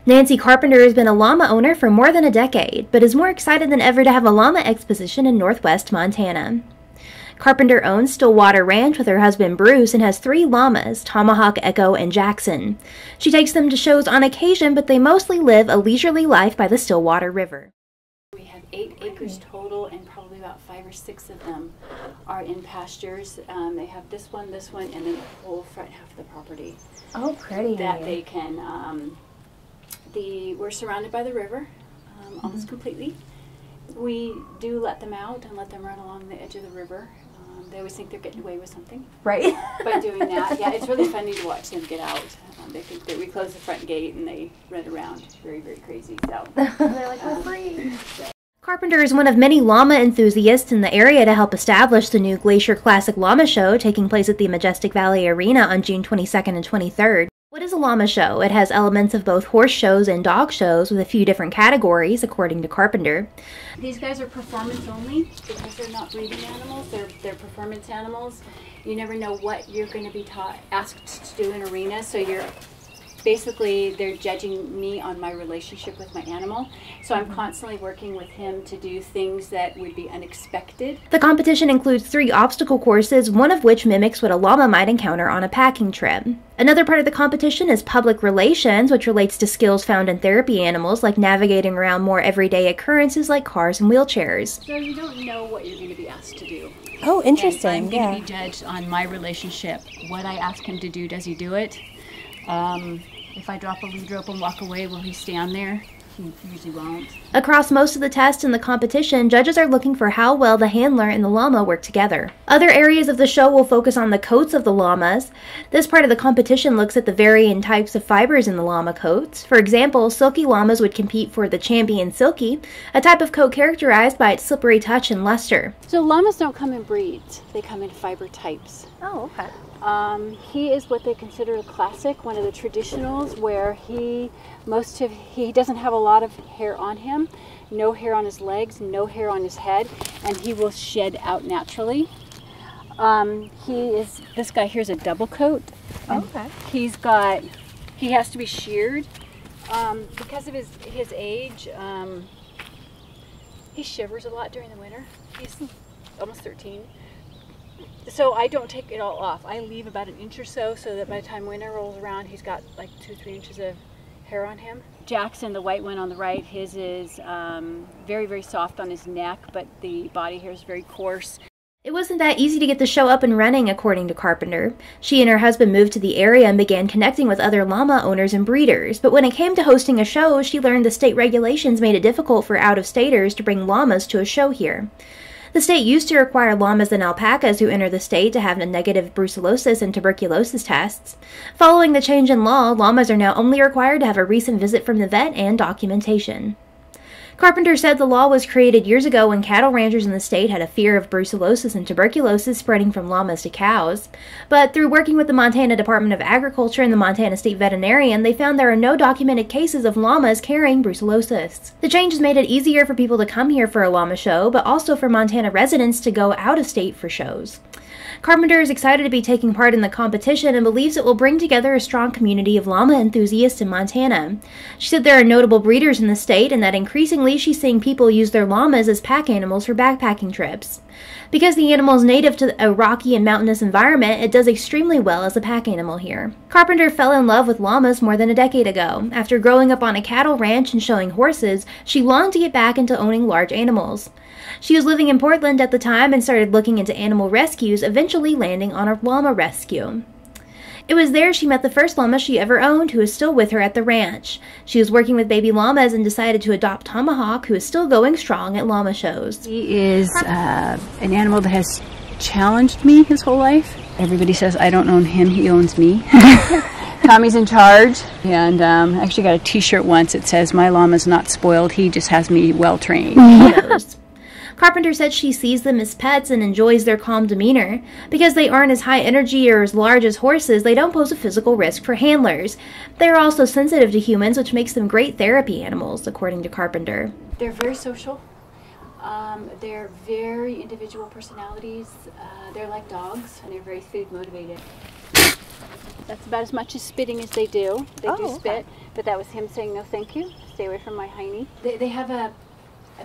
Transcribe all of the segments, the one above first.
Nancy Carpenter has been a llama owner for more than a decade, but is more excited than ever to have a llama exposition in northwest Montana. Carpenter owns Stillwater Ranch with her husband Bruce and has 3 llamas, Tomahawk, Echo, and Jackson. She takes them to shows on occasion, but they mostly live a leisurely life by the Stillwater River. We have 8 acres total, and probably about 5 or 6 of them are in pastures. They have this one, and then the whole front half of the property. Oh, pretty. That they can, we're surrounded by the river, almost completely. We do let them out and let them run along the edge of the river. They always think they're getting away with something. Right. By doing that. Yeah, it's really funny to watch them get out. They think that we close the front gate and they run around. Very, very crazy. So they're like, we're free. Carpenter is one of many llama enthusiasts in the area to help establish the new Glacier Classic Llama Show taking place at the Majestic Valley Arena on June 22nd and 23rd. What is a llama show? It has elements of both horse shows and dog shows with a few different categories, according to Carpenter. These guys are performance only because they're not breeding animals. They're performance animals. You never know what you're going to be asked to do in arena, so they're judging me on my relationship with my animal. So I'm constantly working with him to do things that would be unexpected. The competition includes 3 obstacle courses, one of which mimics what a llama might encounter on a packing trip. Another part of the competition is public relations, which relates to skills found in therapy animals, like navigating around more everyday occurrences like cars and wheelchairs. So you don't know what you're going to be asked to do. Oh, interesting. And I'm going to be judged on my relationship. What I ask him to do, does he do it? If I drop a lead rope and walk away, will he stay on there? He usually won't. Across most of the tests in the competition, judges are looking for how well the handler and the llama work together. Other areas of the show will focus on the coats of the llamas. This part of the competition looks at the varying types of fibers in the llama coats. For example, silky llamas would compete for the champion silky, a type of coat characterized by its slippery touch and luster. So llamas don't come in breeds, they come in fiber types. Oh, okay. He is what they consider a classic, one of the traditionals, where he doesn't have a lot of hair on him, no hair on his legs, no hair on his head, and he will shed out naturally. This guy here's a double coat. Okay. He has to be sheared because of his age. He shivers a lot during the winter. He's almost 13. So I don't take it all off. I leave about an inch or so that by the time winter rolls around, he's got like 2-3 inches of hair on him. Jackson, the white one on the right, his is very, very soft on his neck, but the body hair is very coarse. It wasn't that easy to get the show up and running, according to Carpenter. She and her husband moved to the area and began connecting with other llama owners and breeders, but when it came to hosting a show, she learned the state regulations made it difficult for out-of-staters to bring llamas to a show here. The state used to require llamas and alpacas who enter the state to have negative brucellosis and tuberculosis tests. Following the change in law, llamas are now only required to have a recent visit from the vet and documentation. Carpenter said the law was created years ago when cattle ranchers in the state had a fear of brucellosis and tuberculosis spreading from llamas to cows. But through working with the Montana Department of Agriculture and the Montana State Veterinarian, they found there are no documented cases of llamas carrying brucellosis. The change has made it easier for people to come here for a llama show, but also for Montana residents to go out of state for shows. Carpenter is excited to be taking part in the competition and believes it will bring together a strong community of llama enthusiasts in Montana. She said there are notable breeders in the state and that increasingly she's seeing people use their llamas as pack animals for backpacking trips. Because the animal is native to a rocky and mountainous environment, it does extremely well as a pack animal here. Carpenter fell in love with llamas more than a decade ago. After growing up on a cattle ranch and showing horses, she longed to get back into owning large animals. She was living in Portland at the time and started looking into animal rescues, eventually landing on a llama rescue. It was there she met the first llama she ever owned, who is still with her at the ranch. She was working with baby llamas and decided to adopt Tomahawk, who is still going strong at llama shows. He is an animal that has challenged me his whole life. Everybody says I don't own him, he owns me. Tommy's in charge, and I actually got a t-shirt once that says, "My llama's not spoiled, he just has me well trained." Carpenter said she sees them as pets and enjoys their calm demeanor. Because they aren't as high energy or as large as horses, they don't pose a physical risk for handlers. They are also sensitive to humans, which makes them great therapy animals, according to Carpenter. They're very social. They're very individual personalities. They're like dogs, and they're very food motivated. That's about as much as spitting as they do. They do spit, okay. but that was him saying no thank you. Stay away from my hiney. They have a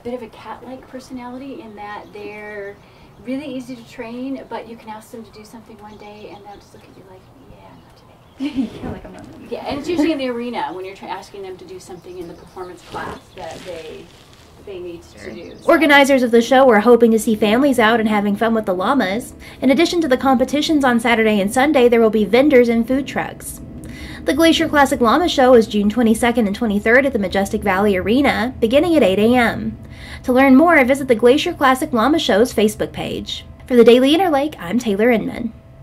bit of a cat-like personality in that they're really easy to train, but you can ask them to do something one day and they'll just look at you like, yeah, not today. Yeah, like I'm not. Yeah, and it's usually in the arena when you're asking them to do something in the performance class that they need to do. So. Organizers of the show were hoping to see families out and having fun with the llamas. In addition to the competitions on Saturday and Sunday, there will be vendors and food trucks. The Glacier Classic Llama Show is June 22nd and 23rd at the Majestic Valley Arena, beginning at 8 a.m. To learn more, visit the Glacier Classic Llama Show's Facebook page. For the Daily Interlake, I'm Taylor Inman.